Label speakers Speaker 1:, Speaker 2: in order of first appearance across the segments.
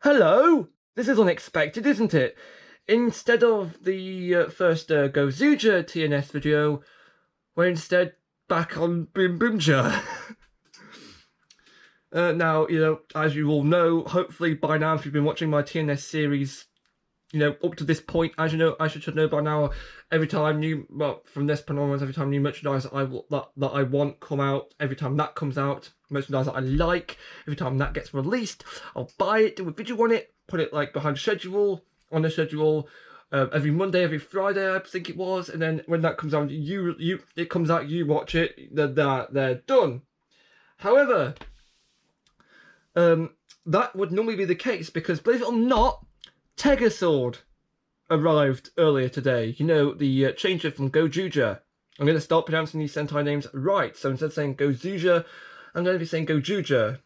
Speaker 1: Hello! This is unexpected, isn't it? Instead of the first Gozuja TNS video, we're instead back on Boonboom Changer. Now, as you all know, hopefully by now, if you've been watching my TNS series, up to this point, as you know, I should know by now, from this point onwards, every time new merchandise that I want come out, every time that comes out, merchandise that I like, every time that gets released, I'll buy it, do a video on it, put it like on the schedule, every Monday, every Friday, I think it was, and then when that comes out, it comes out, you watch it, they're done. However, that would normally be the case because, believe it or not, Sword arrived earlier today. You know, the changer from Gojuja. I'm going to start pronouncing these Sentai names right. So instead of saying Gozuja, I'm going to be saying Gojuja.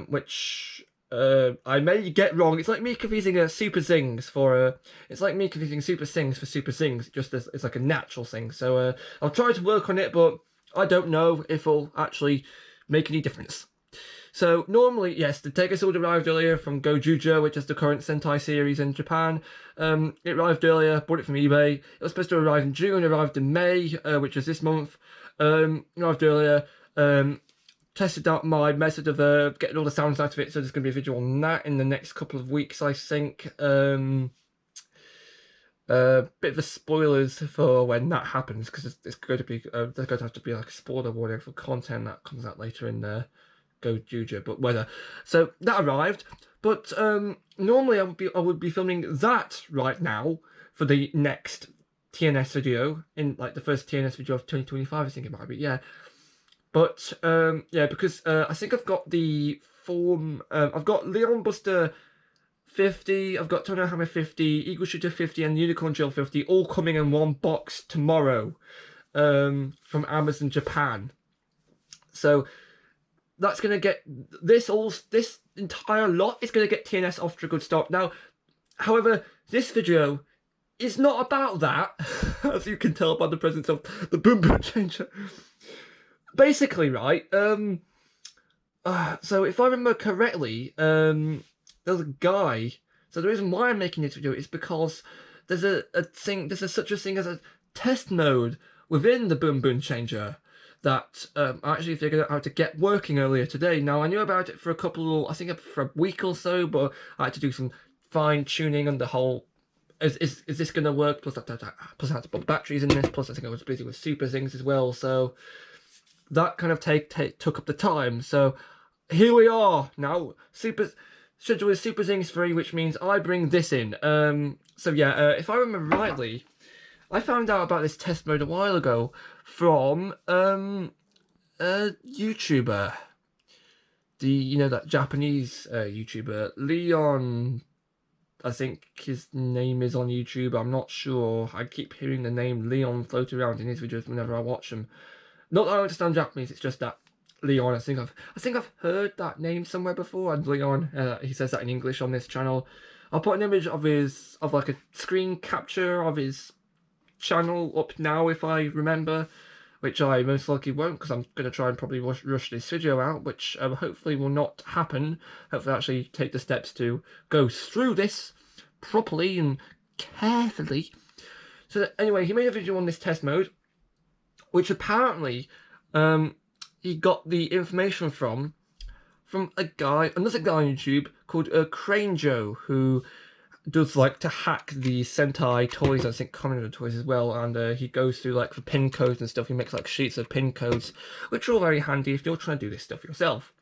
Speaker 1: Which I may get wrong. It's like me confusing Super Zings for it's like me confusing Super Sings for Super Zings. Just as it's like a natural thing. So I'll try to work on it, but I don't know if it'll actually make any difference. So normally, yes, the Sword arrived earlier from Gojuja, which is the current Sentai series in Japan. It arrived earlier, bought it from eBay. It was supposed to arrive in June, arrived in May, which was this month. Arrived earlier. Tested out my method of getting all the sounds out of it, so there's going to be a video on that in the next couple of weeks, I think. Bit of a spoilers for when that happens, because it's going to be there's going to have to be like a spoiler warning for content that comes out later in there. Gojuja, but whether. So that arrived, but normally I would be filming that right now for the next TNS video, in like the first TNS video of 2025, I think it might be, yeah. But yeah, because I think I've got the form. I've got Leon Buster 50, I've got Tonohama 50, Eagle Shooter 50, and Unicorn Drill 50, all coming in one box tomorrow from Amazon Japan. So that's going to get this entire lot is going to get TNS off to a good start. Now, however, this video is not about that, as you can tell by the presence of the Boonboom Changer. Basically, right, so if I remember correctly, there's a guy, so the reason why I'm making this video is because there's such a thing as a test mode within the Boonboom Changer that I actually figured out how to get working earlier today. Now, I knew about it for for a week or so, but I had to do some fine tuning on the whole, is this going to work? Plus I had to put batteries in this, plus I think I was busy with super things as well, so that kind of took up the time. So here we are now, schedule is Super Zings 3, which means I bring this in. So yeah, if I remember rightly, I found out about this test mode a while ago from a YouTuber. That Japanese YouTuber, Leon, I think his name is on YouTube, I'm not sure. I keep hearing the name Leon float around in his videos whenever I watch them. Not that I understand Japanese, it's just that Leon, I think I've heard that name somewhere before, and Leon, he says that in English on this channel. I'll put an image of like a screen capture of his channel up now if I remember, which I most likely won't, because I'm going to try and probably rush this video out, which hopefully will not happen. Hopefully I'll actually take the steps to go through this properly and carefully. So anyway, he made a video on this test mode, which apparently he got the information from another guy on YouTube called Crane Joe, who does like to hack the Sentai toys, I think Commander toys as well, and he goes through like the pin codes and stuff. He makes like sheets of pin codes, which are all very handy if you're trying to do this stuff yourself.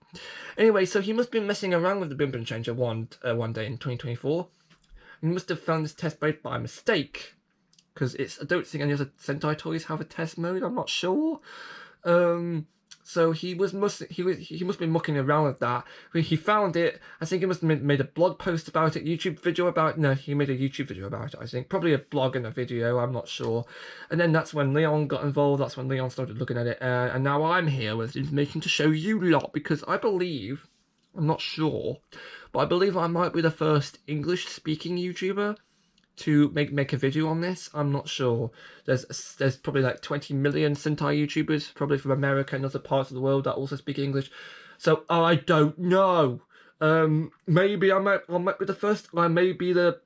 Speaker 1: Anyway, so he must be messing around with the Boonboom Changer one day in 2024. He must have found this test mode by mistake, because I don't think any other Sentai toys have a test mode. I'm not sure. So he must be mucking around with that. He found it. I think he must have made a blog post about it, he made a YouTube video about it, I think. Probably a blog and a video, I'm not sure. And then that's when Leon got involved. That's when Leon started looking at it. And now I'm here with information to show you lot, because I believe, I'm not sure, but I believe I might be the first English-speaking YouTuber to make a video on this. I'm not sure. There's probably like 20 million Sentai YouTubers, probably from America and other parts of the world that also speak English. So I don't know. Maybe I might be the first, I may be the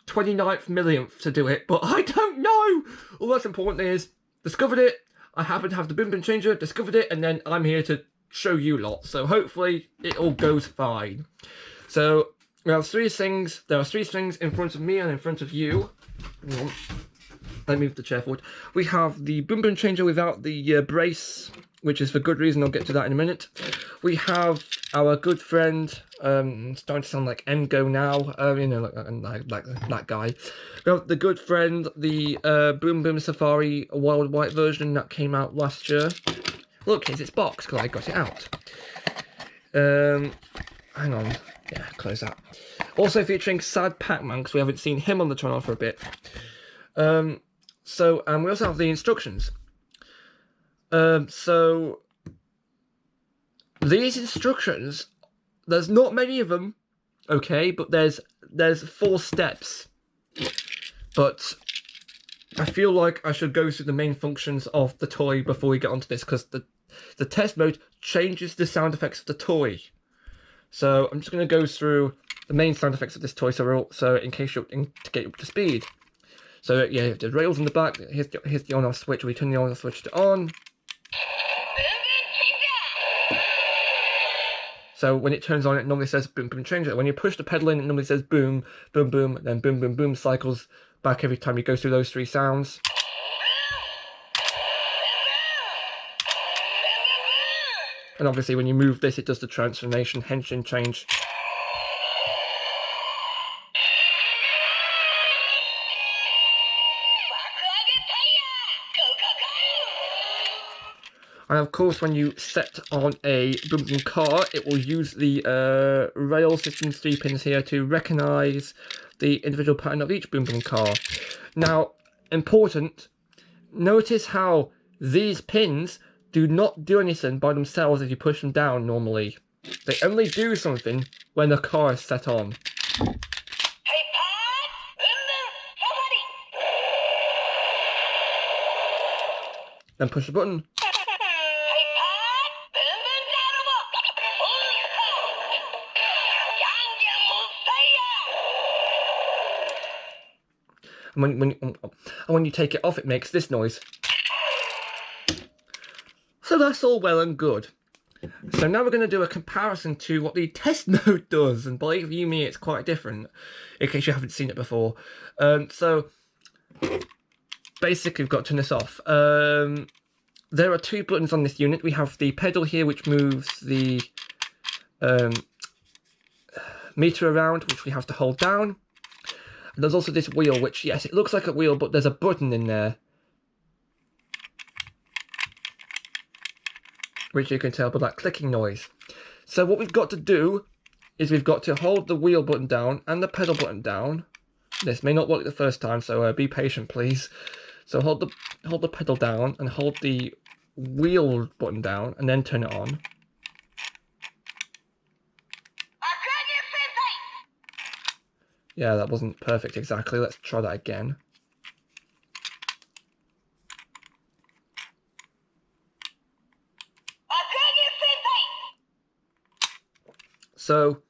Speaker 1: 29th millionth to do it, but I don't know. All that's important is, discovered it, I happen to have the Boonboom Changer, discovered it, and then I'm here to show you lot. So hopefully it all goes fine. So we have three strings. There are three strings in front of me and in front of you. Let me move the chair forward. We have the Boonboom Changer without the brace, which is for good reason. I'll get to that in a minute. We have our good friend, starting to sound like Emgo now, you know, like that guy. We have the good friend, the Boonboom Safari Wild White version that came out last year. Look, here's its box, because I got it out. Hang on. Yeah, close that. Also featuring Sad Pac-Man, because we haven't seen him on the channel for a bit. So we also have the instructions. So these instructions, there's not many of them, okay, but there's 4 steps. But I feel like I should go through the main functions of the toy before we get onto this, because the test mode changes the sound effects of the toy. So I'm just going to go through the main sound effects of this toy, so in case you're to get up to speed. So yeah, the rails in the back. Here's the on-off switch. We turn the on-off switch to on. So when it turns on, it normally says boom, boom, changer. When you push the pedal in, it normally says boom, boom, boom, then boom, boom, boom, cycles back every time you go through those 3 sounds. And obviously when you move this, it does the transformation, henshin change. And of course, when you set on a Boonboom car, it will use the rail system 3 pins here to recognise the individual pattern of each Boonboom car. Now, important, notice how these pins do not do anything by themselves if you push them down normally. They only do something when the car is set on. Then push the button. And when you take it off, it makes this noise. So that's all well and good. So now we're going to do a comparison to what the test mode does, and believe you me, it's quite different, in case you haven't seen it before. So basically, we've got to turn this off. There are 2 buttons on this unit. We have the pedal here, which moves the meter around, which we have to hold down. And there's also this wheel, which, yes, it looks like a wheel, but there's a button in there, which you can tell by that clicking noise. So what we've got to do is we've got to hold the wheel button down and the pedal button down. This may not work the first time, so be patient, please. So hold the pedal down and hold the wheel button down, and then turn it on. Yeah, that wasn't perfect exactly. Let's try that again. So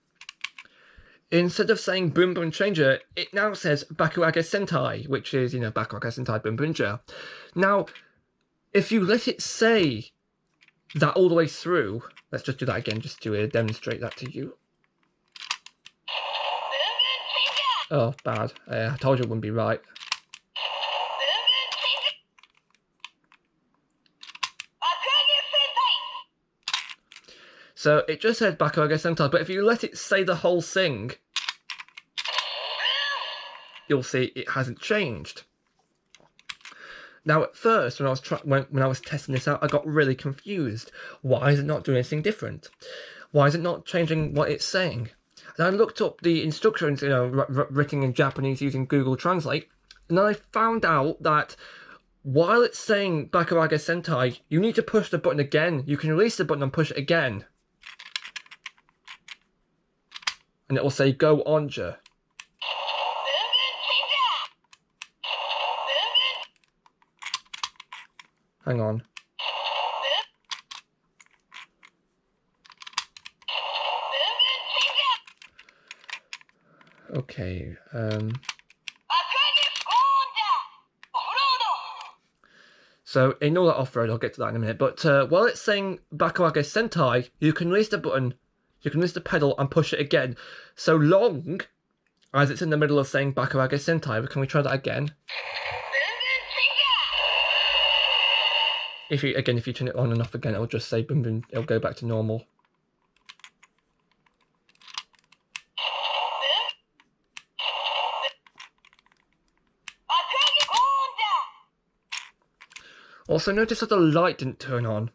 Speaker 1: instead of saying Boonboom Changer, it now says Bakuage Sentai, which is, you know, Bakuage Sentai Boonboom Changer. Now, if you let it say that all the way through, let's just do that again just to demonstrate that to you. Oh, bad. I told you it wouldn't be right. So it just said Bakuage Sentai, but if you let it say the whole thing, you'll see it hasn't changed. Now at first, when I was testing this out, I got really confused. Why is it not doing anything different? Why is it not changing what it's saying? And I looked up the instructions, you know, written in Japanese using Google Translate, and then I found out that while it's saying Bakuage Sentai, you need to push the button again. You can release the button and push it again, and it will say Go Onja. Hang on. Okay. So ignore that off-road, I'll get to that in a minute. But while it's saying Bakuage Sentai, you can release the button, you can release the pedal and push it again. So long as it's in the middle of saying Bakuage Sentai. Can we try that again? If you turn it on and off again, it'll just say boom boom, it'll go back to normal. Also notice that the light didn't turn on.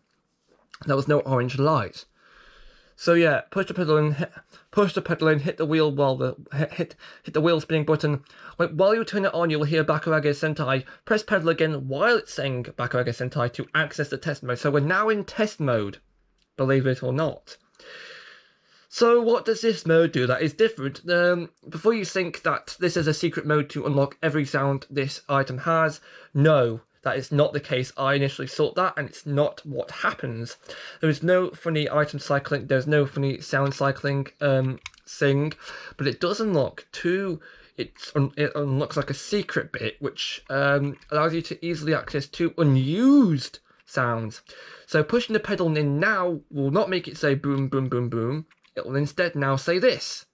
Speaker 1: There was no orange light. So yeah, push the pedal in, hit the wheel while hit the wheel spinning button. Like while you turn it on, you'll hear Bakuage Sentai. Press pedal again while it's saying Bakuage Sentai to access the test mode. So we're now in test mode, believe it or not. So what does this mode do that is different? Before you think that this is a secret mode to unlock every sound this item has, no. That is not the case. I initially thought that, and it's not what happens. There is no funny item cycling, there's no funny sound cycling thing, but it does unlock it unlocks like a secret bit, which allows you to easily access two unused sounds. So pushing the pedal in now will not make it say boom, boom, boom, boom. It will instead now say this.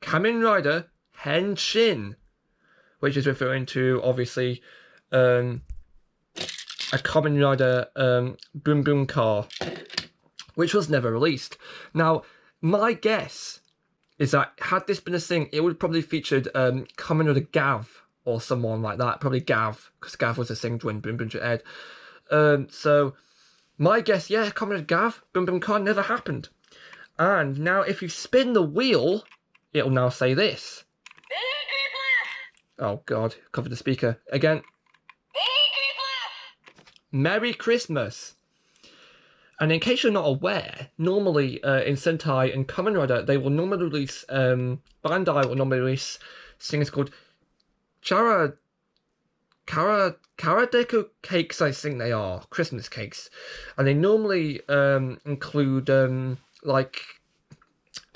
Speaker 1: Kamen Rider Henshin. Which is referring to, obviously, a Kamen Rider Boom Boom car, which was never released. Now, my guess is that had this been a thing, it would have probably featured Kamen Rider Gav or someone like that. Probably Gav, because Gav was a thing when Boom Boom aired. So, my guess, yeah, Kamen Rider Gav, Boom Boom car never happened. And now, if you spin the wheel, it'll now say this. Oh God, covered the speaker again. Merry Christmas! And in case you're not aware, normally in Sentai and Kamen Rider, they will normally release, Bandai will normally release things called Karadeko cakes, I think they are, Christmas cakes. And they normally include, like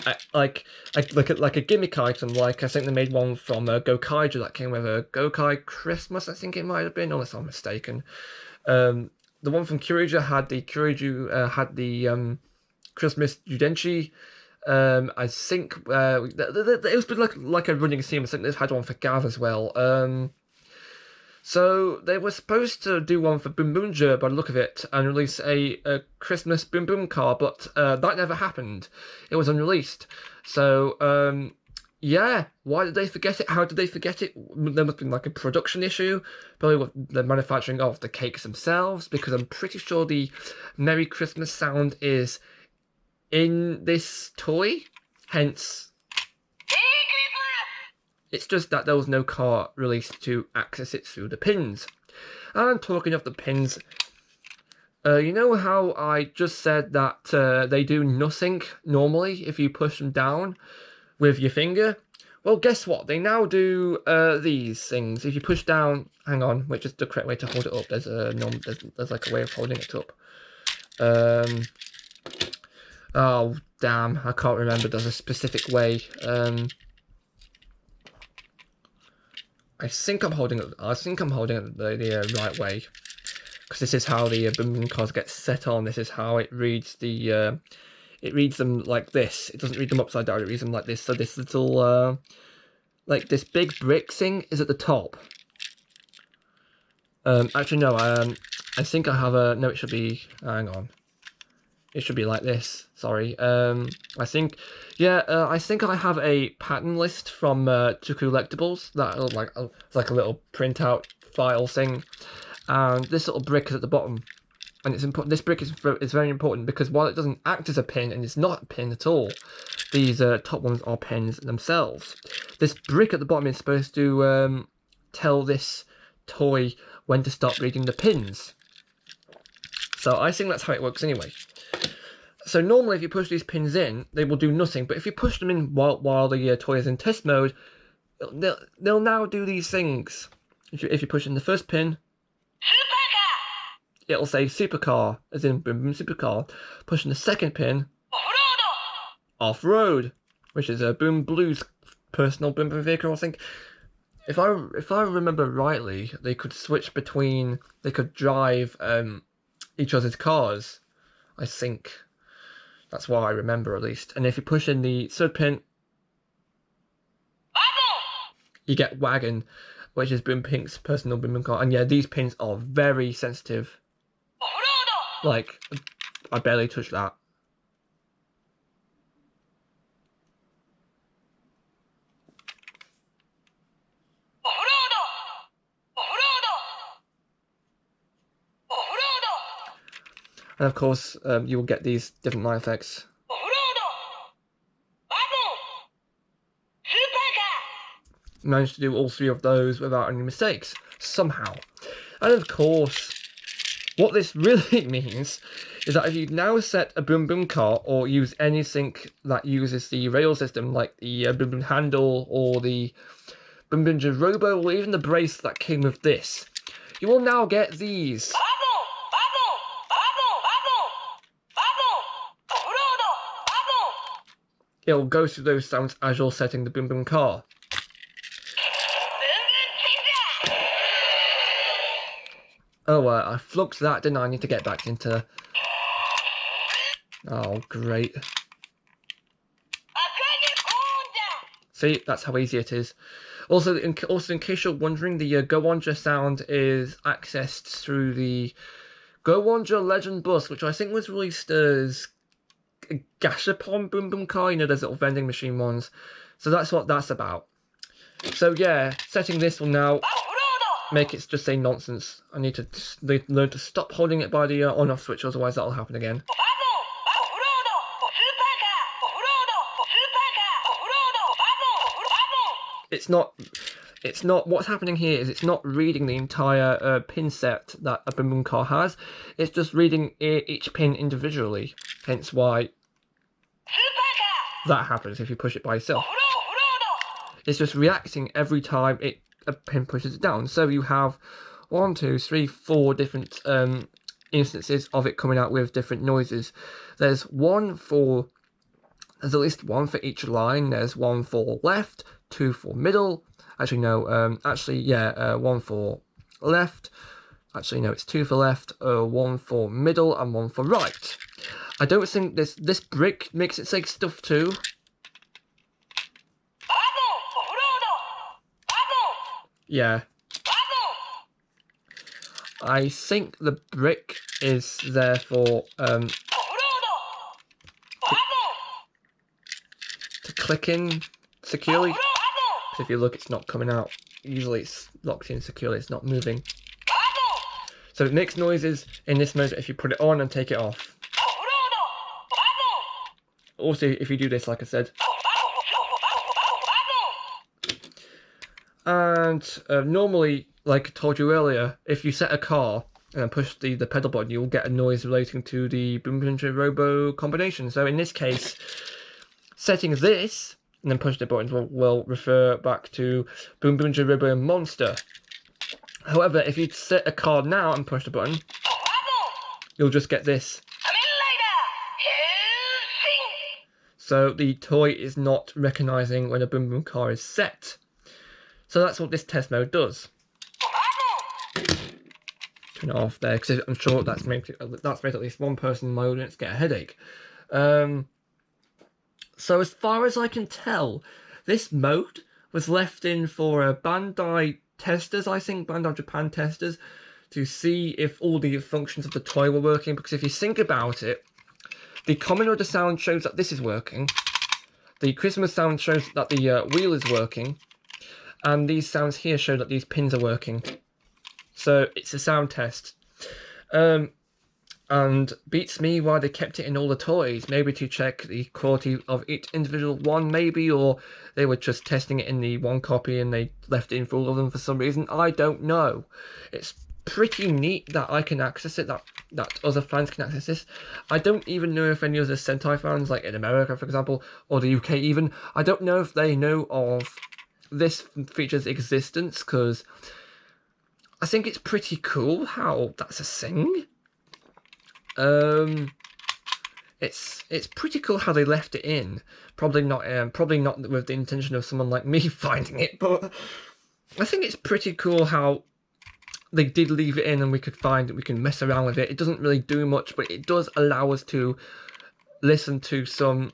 Speaker 1: a gimmick item, like I think they made one from Gokaiger that came with a Gokai Christmas, I think it might have been, unless I'm mistaken. The one from Kyoryuger had the Christmas Judenchi. I think it was like a running theme. I think they've had one for Gav as well. So they were supposed to do one for Boonboom Changer by the look of it and release a Christmas Boom Boom car, but that never happened. It was unreleased. So yeah, why did they forget it? How did they forget it? There must have been like a production issue, probably with the manufacturing of the cakes themselves, because I'm pretty sure the Merry Christmas sound is in this toy, hence it's just that there was no car released to access it through the pins. And talking of the pins, you know how I just said that they do nothing normally if you push them down with your finger? Well, guess what? They now do these things. If you push down, hang on, which is the correct way to hold it up. There's there's like a way of holding it up. Oh damn, I can't remember. There's a specific way. I think I'm holding it. The right way, because this is how the Boom Boom cards get set on. This is how it reads the. It reads them like this. It doesn't read them upside down. It reads them like this. So this little, like this big brick thing is at the top. Actually no. I think I have a. No, it should be. Hang on. It should be like this. Sorry. I think, yeah. I think I have a pattern list from To Collectibles that it's like a little printout file thing, and this little brick is at the bottom, and it's important. This brick is very important because while it doesn't act as a pin, and it's not a pin at all, these top ones are pins themselves. This brick at the bottom is supposed to tell this toy when to stop reading the pins. So I think that's how it works anyway. So normally if you push these pins in, they will do nothing. But if you push them in while the toy is in test mode, they'll now do these things. If you push in the first pin, it'll say supercar, as in Boom Boom Supercar. Pushing the second pin, off-road, which is a Boom Blue's personal Boom Boom vehicle, I think. If I remember rightly, they could switch between, they could drive each other's cars. I think that's what I remember, at least. And if you push in the third pin, you get Wagon, which is Boom Pink's personal Boom Boom car. And yeah, these pins are very sensitive. Like, I barely touched that. And of course, you will get these different line effects. Managed to do all 3 of those without any mistakes, somehow. And of course, what this really means is that if you now set a Boom Boom car or use anything that uses the rail system, like the Boom Boom handle or the Boonboom Changer Robo or even the brace that came with this, you will now get these. It'll go through those sounds as you're setting the Boom Boom car. Oh, I flunked that, didn't I? I need to get back into... Oh, great. See, that's how easy it is. Also, in case you're wondering, the Go Wanger sound is accessed through the Go Wanger Legend bus, which I think was released as a Gashapon Boom Boom car, you know, those little vending machine ones. So that's what that's about. So yeah, setting this will now make it just say nonsense. I need to learn to stop holding it by the on-off switch, otherwise that'll happen again. It's not, what's happening here is it's not reading the entire pin set that a Boom Boom car has. It's just reading each pin individually. Hence why that happens if you push it by yourself. It's just reacting every time a pin pushes it down. So you have 1, 2, 3, 4 different instances of it coming out with different noises. There's at least one for each line. There's 1 for left, 2 for middle. Actually, no. 1 for left. Actually, no. It's 2 for left, 1 for middle, and 1 for right. I don't think this brick makes it say stuff too. Yeah. I think the brick is there for to click in securely. Because if you look, it's not coming out. Usually it's locked in securely, it's not moving. So it makes noises in this mode if you put it on and take it off. Also, if you do this, like I said. And normally, like I told you earlier, if you set a car and push the pedal button, you'll get a noise relating to the Boonboom Changer Robo combination. So in this case, setting this and then push the buttons will refer back to Boonboom Changer Robo Monster. However, if you set a car now and push the button, you'll just get this. So the toy is not recognizing when a Boom Boom car is set. So that's what this test mode does. Turn it off there, because I'm sure that's made at least one person in my audience get a headache. So as far as I can tell, this mode was left in for Bandai testers, I think, Bandai Japan testers, to see if all the functions of the toy were working. Because if you think about it, the Common Order sound shows that this is working. The Christmas sound shows that the wheel is working. And these sounds here show that these pins are working. So it's a sound test. And beats me why they kept it in all the toys. Maybe to check the quality of each individual one, maybe. Or they were just testing it in the one copy and they left it in for all of them for some reason. I don't know. It's pretty neat that I can access it, that other fans can access this. I don't even know if any other Sentai fans, like in America, for example, or the UK even, I don't know if they know of this feature's existence, because I think it's pretty cool how that's a thing. In it's pretty cool how they left it in. Probably not with the intention of someone like me finding it, but I think it's pretty cool how they did leave it in and we could find it, we can mess around with it. It doesn't really do much, but it does allow us to listen to some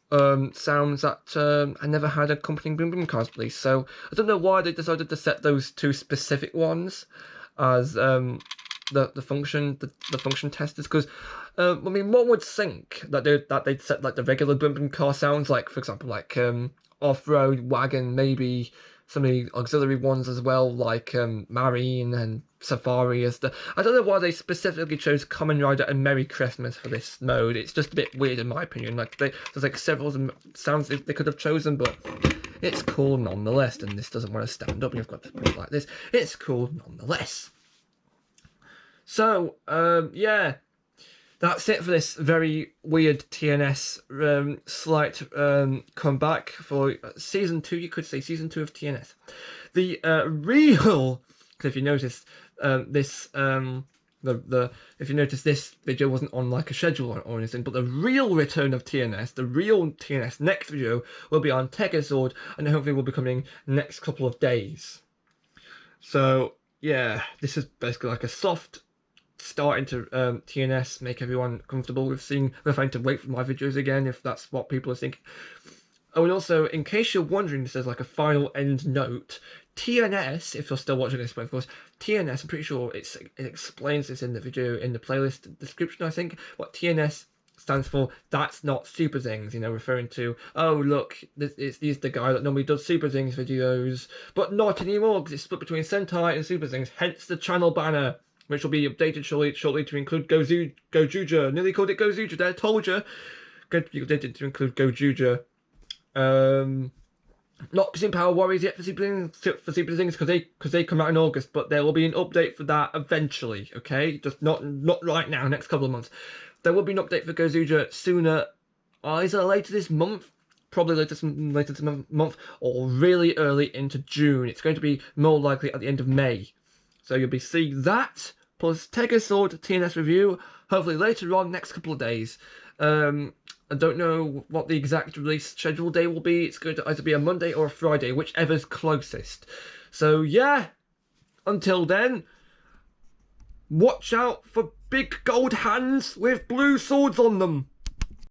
Speaker 1: sounds that I never had accompanying Boom Boom cars, please. So I don't know why they decided to set those two specific ones as the function testers, because I mean, one would think that they'd set like the regular Boom Boom car sounds, like for example like off-road, wagon, maybe some of the auxiliary ones as well, like Marine and Safari as the... I don't know why they specifically chose Kamen Rider and Merry Christmas for this mode. It's just a bit weird in my opinion. Like there's like several sounds they could have chosen, but it's cool nonetheless. And this doesn't want to stand up. You've got to put it like this. It's cool nonetheless. So yeah. That's it for this very weird TNS slight comeback for season 2. You could say season 2 of TNS. The real, because if you notice this if you notice this video wasn't on like a schedule or anything, but the real return of TNS, the real TNS next video will be on Tegazord, and hopefully will be coming next couple of days. So yeah, this is basically like a soft start into TNS, make everyone comfortable with having to wait for my videos again, if that's what people are thinking. Oh, and also, in case you're wondering, this is like a final end note. TNS, if you're still watching this, but of course, TNS, I'm pretty sure it explains this in the video, in the playlist description, I think, what TNS stands for. That's not Super Things, you know, referring to, oh look, he's the guy that normally does Super Things videos, but not anymore, because it's split between Sentai and Super Things, hence the channel banner, which will be updated shortly to include Gojuja. Nearly called it Gojuja there, told you. Going to be updated to include Gojuja. Not Kazin Power Warriors yet for Super Things, because they come out in August, but there will be an update for that eventually, okay? Just not right now, next couple of months. There will be an update for Gojuja sooner, either later this month, probably later this month, or really early into June. It's going to be more likely at the end of May. So you'll be seeing that, plus Tegazord TNS review, hopefully later on, next couple of days. I don't know what the exact release schedule day will be. It's going to either be a Monday or a Friday, whichever's closest. So yeah, until then, watch out for big gold hands with blue swords on them.